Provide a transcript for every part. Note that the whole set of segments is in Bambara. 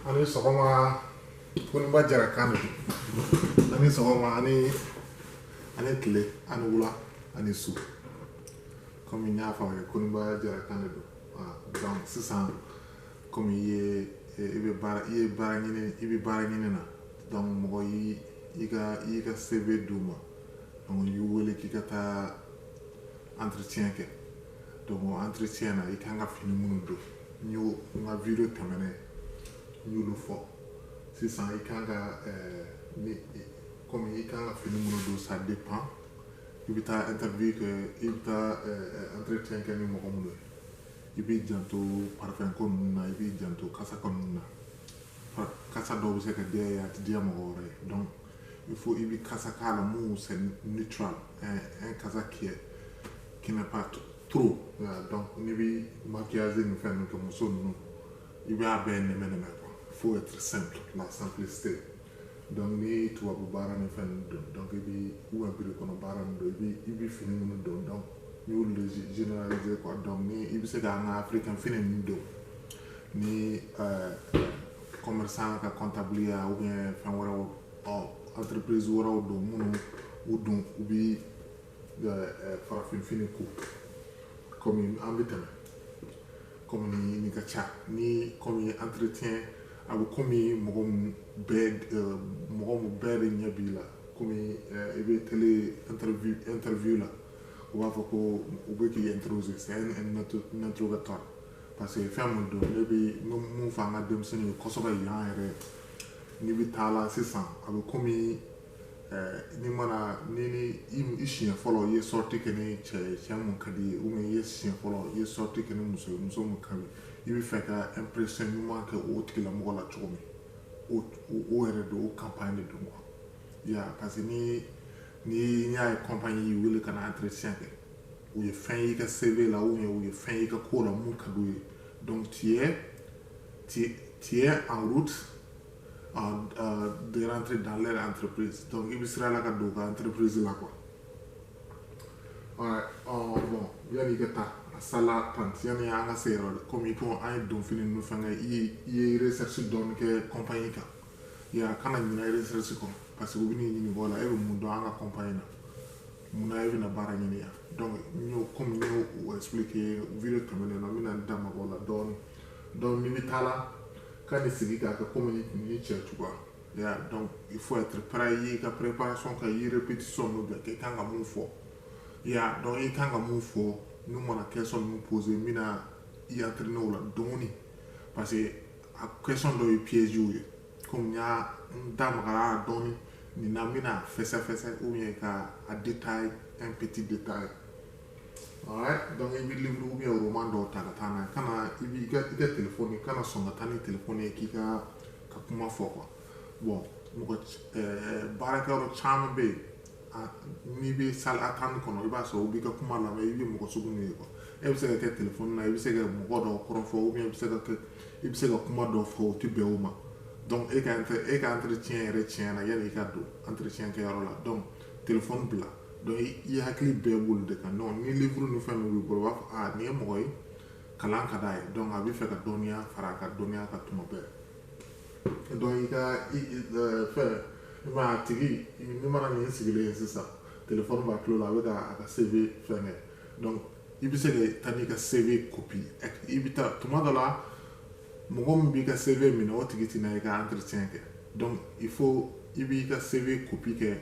ani sɔgɔma Koniba Jara kan de don ani sɔgɔma ani tile ani wula ani su comme n y'a fɔ aw ye Koniba Jara kan de don donc sisan comme i bɛ baara ɲini na donc mɔgɔ i ka CV d'u ma donc y'u wele k'i ka taa entretien kɛ donc entretien na i kan ka fini minnu don n ka video tɛmɛnen n y'olu fɔ sisan i kan ka comme i kan ka fini minnu don ça dépend i bɛ taa interview kɛ i bɛ taa entretien kɛ ni mɔgɔ minnu ye i b'i janto parfum ko ninnu na i b'i janto kasa ko ninnu na kasa dɔw bɛ se ka diya ye a tɛ diya mɔgɔ wɛrɛ ye donc il faut i bɛ kasa k'a la mun c'est neutral un kasa qui n'est pas trop donc n'i bɛ maquillage ni fɛn ninnu kɛ muso ninnu i b'a bɛɛ nɛmɛ quoi faut être simple la simplicité donc ni tubabu baara ni fɛn ninnu don donc i bɛ ou un bureau kɔnɔ baara ninnu don i bɛ fini minnu don donc ni y'olu généraliser quoi donc ni i bɛ se ka an ka africain fini ninnu don ni commerçant ka comptable ya ou bien fɛn wɛrɛw entreprise wɛrɛw don minnu u bɛ farafin fini ko comme an bɛ tɛmɛ comme ni ka ca ni comme entretien a bɛ comme mɔgɔ min bɛɛ de ɲɛ b'i la comme i bɛ télé interview la u b'a fɔ ko u bɛ k'i introduire c'est un interrogatoire parce que fɛn min don ne bɛ mun fɔ an ka denmisɛnninw ye kosɛbɛ yan yɛrɛ n'i bɛ taa la sisan a bɛ comme ni i siɲɛ fɔlɔ i ye sortie kɛ ni cɛ mun ka di ye ou bien i ye siɲɛ fɔlɔ i ye sortie kɛ ni muso mun ka di i bɛ fɛ ka impression ɲuman kɛ o tigilamɔgɔ la cogo min o yɛrɛ don o campagne de don quoi ya parce que ni y'a ye compagnie y'i wele ka na entretien kɛ u ye fɛn y'i ka CV la ou bien u ye fɛn y'i ka ko la mun ka d'u ye donc tu es en route de rentrer dans leur entreprise donc il bɛ sira la ka don u ka entreprise la quoi bon yanni i ka taa a sala tante yanni an ka se yɔrɔ la comme i ko an ye don fini ninnu fɛn kɛ i ye recherche dɔɔni kɛ compagnie kan ya kana ɲinɛ recherche kɔ parce que u bɛ n'i ɲininka o la e bɛ mun dɔn an ka compagnie na mun na e bɛna baara ɲini yan donc comme n y'o expliquer video tɛmɛnen na n bɛna n da maga o la dɔɔni donc n'i bɛ taa la ka ni sigi k'a kɛ comme ni cɛ cogoya ya donc il faut être prêt i y'i ka préparation kɛ i ye répétition ninnu bɛɛ kɛ i kan ka mun fɔ ya donc i kan ka mun fɔ n'u mana question ninnu poser n bɛna i entraîner o la dɔɔni parce que a question dɔw ye piège ye comme n y'a n da magara a dɔɔni nin na n bɛna fɛsɛfɛsɛ ou bien ka a détail un petit détail donc i bɛ livre ou bien roman dɔw ta ka taa n'a ye kana i ka téléphone kana sɔn ka taa ni téléphone ye k'i ka kuma fɔ quoi bon baarakɛyɔrɔ caman bɛ yen n'i bɛ salle attente kɔnɔ i b'a sɔrɔ u b'i ka kuma lamɛn i bɛ mɔgɔ sugu min ye quoi e bɛ se ka kɛ téléphone na i bɛ se ka mɔgɔ dɔw kɔrɔfɔ ou bien i bɛ se ka kuma dɔw fɔ o tɛ bɛn o ma donc e ka entretien yɛrɛ tiɲɛ na yanni i ka don entretien kɛyɔrɔ la donc téléphone bila donc i hakili bɛɛ b'olu de kan non ni livre ni fɛn min b'i bolo u b'a fɔ nin ye mɔgɔ ye kalan ka d'a ye donc a bɛ fɛ ka dɔnniya fara a ka dɔnniya kan tuma bɛɛ donc i ka fɛn i ma a tigi ni mana nin sigilen ye sisan téléphone b'a tulo la a bɛ ka a ka CV fɛn kɛ donc i bɛ se ka taa n'i ka CV copie i bɛ taa tuma dɔ la mɔgɔ min b'i ka CV minɛ o tigi tɛna i ka entretien kɛ donc il faut i b'i ka CV copie kɛ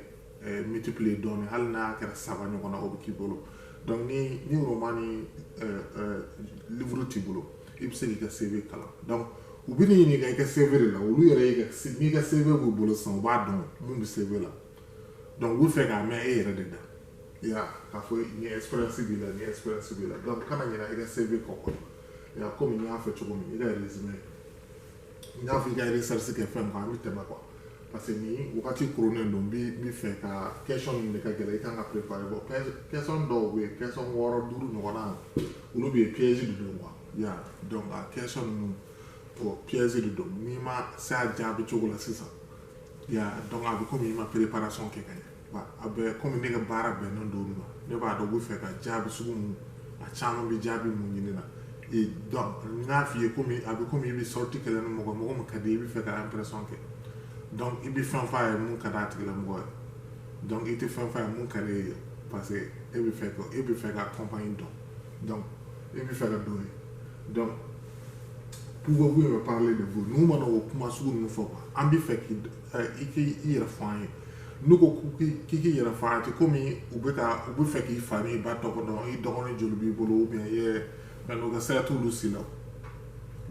multiplier dɔɔni hali n'a kɛra 3 ɲɔgɔn na o bɛ k'i bolo donc ni roman ni livre t'i bolo i bɛ se k'i ka CV kalan donc u bɛ n'i ɲininka i ka CV de la olu yɛrɛ n'i ka CV b'u bolo sisan u b'a dɔn mun bɛ CV la donc u bɛ fɛ k'a mɛn e yɛrɛ de da ya k'a fɔ ni expérience b'i la ni expérience b'i la donc kana ɲinɛ i ka CV kɔ quoi ya comme n y'a fɔ cogo min i ka résumé n y'a fɔ i ka recherche kɛ fɛn kan an bɛ tɛmɛ quoi parce que ni wagati koronnen don n bɛ fɛ ka question ninnu de ka gɛlɛn i kan ka préparer bon question dɔw bɛ yen question 6 5 ɲɔgɔnna olu bɛ yen piège de don quoi ya donc a question ninnu piège de don n'i ma se a jaabi cogo la sisan ya donc a bɛ komi i ma préparation kɛ ka ɲɛ a bɛ komi ne ka baara bɛnnen don olu ma ne b'a dɔn u bɛ fɛ ka jaabi sugu mun a caman bɛ jaabi mun ɲini na et donc n'a fi comme avec comme il sorti que le mo kadi il fait impression que donc il fait fa mon kadat la mo donc il te fait fa mon kadi parce que il fait accompagner donc il fait la donner donc pouvez-vous me parler de vous nous maintenant comment sur nous faut pas ambi fait qu'il y a foyer nous ko kiki yera faati comme ube fait qu'il famille ba to ko do i do ne jolu bi bolo bien ye ben no ga sera tout lucila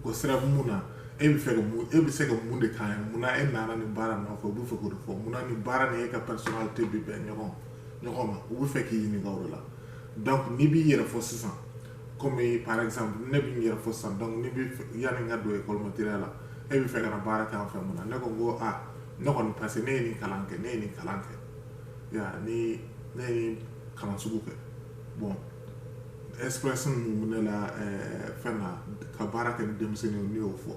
ko sera muna e bi fait mu e bi se ga mu de kan muna e na ni bara no ko bu fe ko fo muna ni bara ne ka personnalité bi ben ñoko ma ube fait qu'il ni gawro la donc ni bi yera fo 600 comme par exemple ne bi yera fo 100 donc ni bi yani nga do école matériel la e bi fait ga bara ka fa muna ne ko go no kon parce que ni kalanke ya ni kalan sugu kɛ bon expression mu ne la fɛn na ka baara kɛ ni denmisɛnninw ni y'o fɔ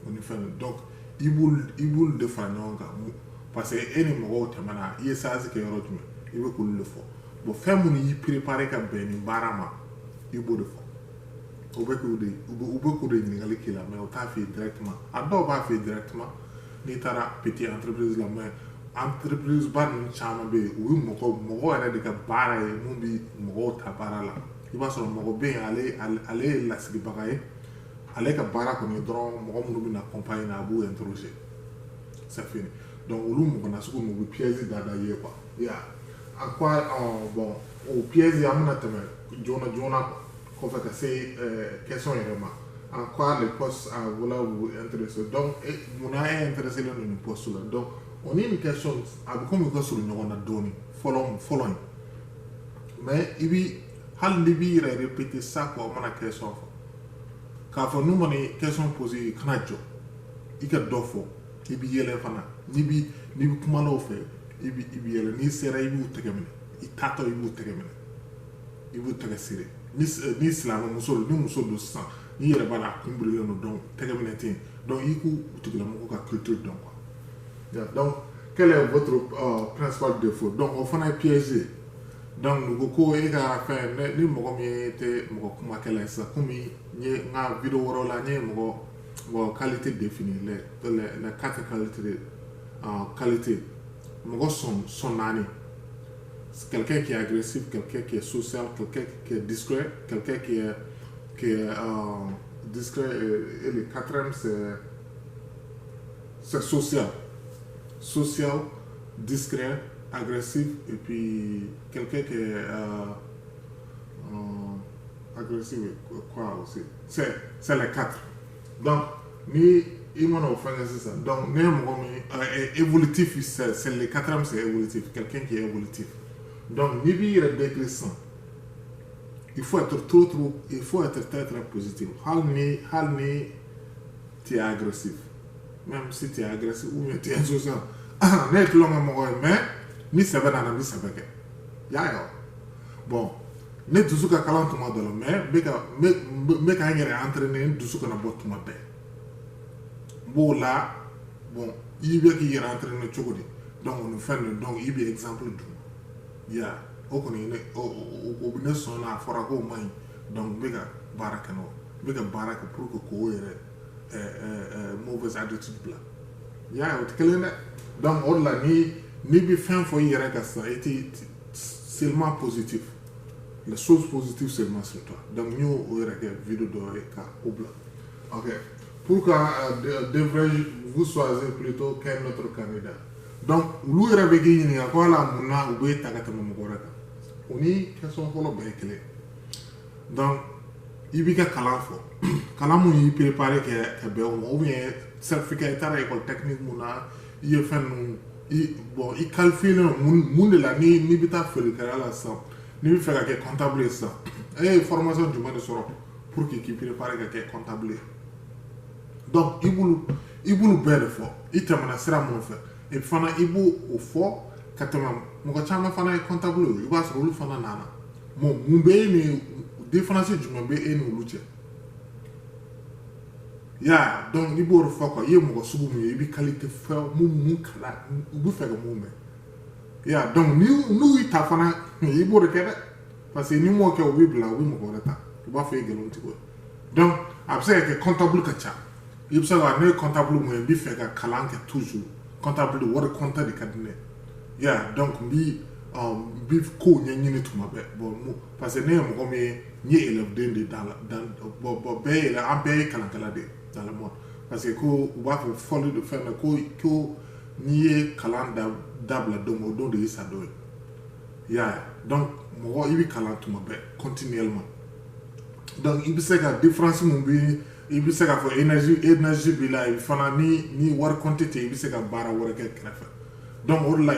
o ni fɛn donc i b'olu de fara ɲɔgɔn kan parce que e ni mɔgɔw tɛmɛna i ye saasi kɛ yɔrɔ jumɛn i bɛ k'olu de fɔ bon fɛn minnu y'i préparé ka bɛn nin baara ma i b'o de fɔ u bɛ k'o de ɲininkali k'i la mais o t'a f'i ye directement a dɔw b'a f'i ye directement n'i taara petit entreprise la mais entreprise ba ninnu caman bɛ yen u ye mɔgɔ yɛrɛ de ka baara ye mun bi mɔgɔw ta baara la i b'a sɔrɔ mɔgɔ bɛ yen ale ye lasiribaga ye ale ka baara kɔni ye dɔrɔn mɔgɔ minnu bɛ na compagnie na a b'u interroger c'est fini donc olu mɔgɔ nasugu ninnu u bɛ piège da ye quoi ya en quoi bon o piège an bɛna tɛmɛ joona kɔfɛ ka se question yɛrɛ ma en quoi les postes voilà vous intéresser donc munna est intéressé dans une poste là donc on est une question a bɛ komi u ka surun ɲɔgɔn na dɔɔni fɔlɔ in mais i bi hali ni b'i yɛrɛ répéter ça quoi o mana question fɔ k'a fɔ n'u mana question poser kana jɔ i ka dɔ fɔ i bi yɛlɛ fana n'i bi kuma n'o fɛ i bi yɛlɛ n'i sera i b'u tɛgɛ minɛ i taatɔ i b'u tɛgɛ minɛ i b'u tɛgɛ siri ni silamɛ muso ni muso don sisan n'i yɛrɛ b'a la a kun birilen don donc tɛgɛ minɛ tɛ yen donc i k'u tigilamɔgɔw ka culture dɔn quoi donc quel est votre principal défaut donc o fana ye piège donc nugu ko e ka fɛn ni mɔgɔ min tɛ mɔgɔ kumakɛla ye sisan komi n ye n ka video wɛrɛw la n ye mɔgɔ qualité défini les 4 qualités mɔgɔ sɔn naani quelqu'un qui est agressif, quelqu'un qui est social, quelqu'un qui est discret, quelqu'un qui est discret et le quatrième c'est social. Social, discret, agressif et puis quelqu'un qui est agressif quoi aussi. C'est les 4. Donc, ni c'est ça. Donc, évolutif, c'est le 4e, c'est évolutif. Quelqu'un qui est évolutif. Donc, ni est décroissant. Il faut être il faut être très positif. Halni, tu es agressif. Même si tu es agressif ou tu es social. Mais ni ça va dans la vie, ça va que. Bon, ne tout ce que kalan tuma de la mais quand il est entraîné, tout ce qu'on a beau tuma de. Bon là, bon, il veut qu'il est entraîné chokodi. Donc on fait donc il y a exemple du. Ya, o koni o bine sona fora ko mai donc bega baraka no bega baraka pour que ko yere mauvaise attitude bla ya o tkelene donc on la ni bi fin fo yere ka ça était seulement positif les choses positives seulement sur toi donc nous o yere ka vidéo do ka obla OK pourquoi devrais-je choisir plutôt qu'un autre candidat donc lu yere be gi ni ko la munna u be tagata mo ko raka oni question folo be kele donc ibi ka kalan fo kalan mu yi préparer ke be ou bien certificat tara école technique muna i fait bon i calcule mun de la ni bi ta fele kala la ça ni bi faire que comptable ça et formation du monde soro pour qui préparer que comptable donc i bulu be de fo i tamana sera mon fait et fana ibu au fort katama mo chama fana comptable i ba so lu fana nana mo mumbe ni différence du mumbe et no luche ya donc ibu ro foko ye mo sugu mu ibi qualité fa mu kala bu fega mu me ya donc ni ita fana ibu ro kede parce que ni mo ke obi bla obi mo ko reta ba fe gelon ti ko donc a bɛ se ka kɛ comptable ka ca i bɛ se ka ne ye comptable mun ye n bɛ fɛ ka kalan kɛ toujours comptable wari compta de ka di ne ye donc n bɛ kow ɲɛɲini tuma bɛɛ bon parce que ne ye mɔgɔ min ye n ye élèveden de bon bɛɛ ye an bɛɛ ye kalankɛla de dans le monde parce que ko u b'a fɔ fɔli de fɛn na ko n'i ye kalan dabila don o don de y'i sa dɔ ye donc mɔgɔ i bɛ kalan tuma bɛɛ continuellement donc i bɛ se ka différence mun bɛ i bɛ se ka fɔ énergie b'i la fana ni wari compte tɛ i bɛ se ka baara wɛrɛ kɛ kɛrɛfɛ donc o de la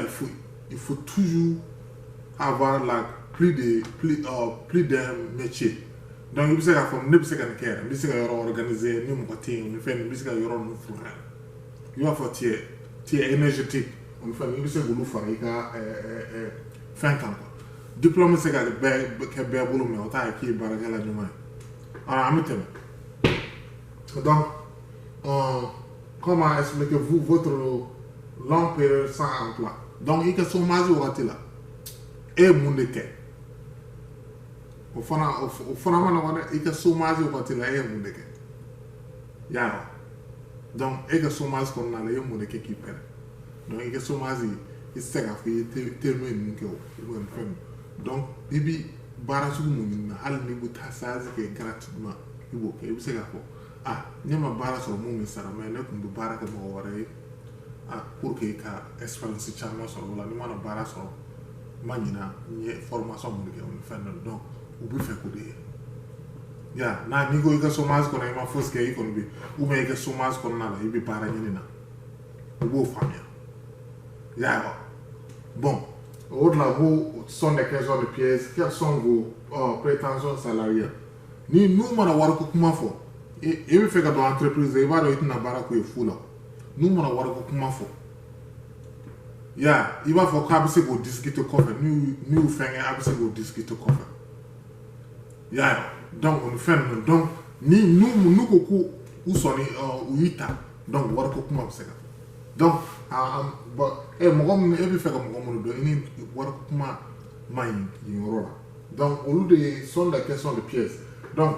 il faut toujours avoir plus d'un métier donc i bɛ se ka fɔ ne bɛ se ka nin kɛ yɛrɛ n bɛ se ka yɔrɔ organiser ni mɔgɔ tɛ yen ni fɛn n bɛ se ka yɔrɔ ninnu fura i b'a fɔ tu es énergétique o fɛn i bɛ se k'olu fara i ka fɛn kan quoi diplôme bɛ se ka kɛ bɛɛ bolo mɛ o t'a ye k'i ye baarakɛla ɲuman ye alors an bɛ tɛmɛ donc comment expliquez-vous votre longue période sans emploi donc i ka chômage wagati la e ye mun de kɛ o fana ma nɔgɔn dɛ i ka chômage wagati la e ye mun de kɛ y'a dɔn donc e ka chômage kɔnɔna la i ye mun de kɛ k'i pɛrɛn donc i ka chômage i tɛ se k'a fɔ i ye terme ninnu kɛ o ubiyɛn fɛn donc i bi baara sugu mun ɲini na hali n'i bɛ taa stage kɛ gratuitement i b'o kɛ i bɛ se k'a fɔ ne ma baara sɔrɔ mun bɛ sara mɛ ne tun bɛ baara kɛ mɔgɔ wɛrɛ ye pour que i ka expérience caman sɔrɔ o la n'i mana baara sɔrɔ n ma ɲina n ye formation mun kɛ o ni fɛn dɔ donc u bɛ fɛ k'o de ye n'i ko i ka chômage kɔnɔ i ma fosi kɛ i kɔni bɛ ou bien i ka chômage kɔnɔna la i bɛ baara ɲini na u b'o faamuya bon au de la vous sont des questions de pièces quelles sont vos prétentions salariales ni n'u mana wariko kuma fɔ i bɛ fɛ ka don entreprise i b'a dɔn i tɛna baara k'o ye fu la n'u mana wariko kuma fɔ i b'a fɔ k'a bɛ se k'o discuter kɔfɛ n'u y'u fɛn kɛ a bɛ se k'o discuter kɔfɛ donc o ni fɛn ninnu donc ni n'u ko ko u sɔnni u y'i ta donc wariko kuma bɛ se ka fɔ donc mɔgɔ minnu e bɛ fɛ ka mɔgɔ minnu dɔn i ni wariko kuma ma ɲi yen yɔrɔ la donc olu de sont des questions de pièces donc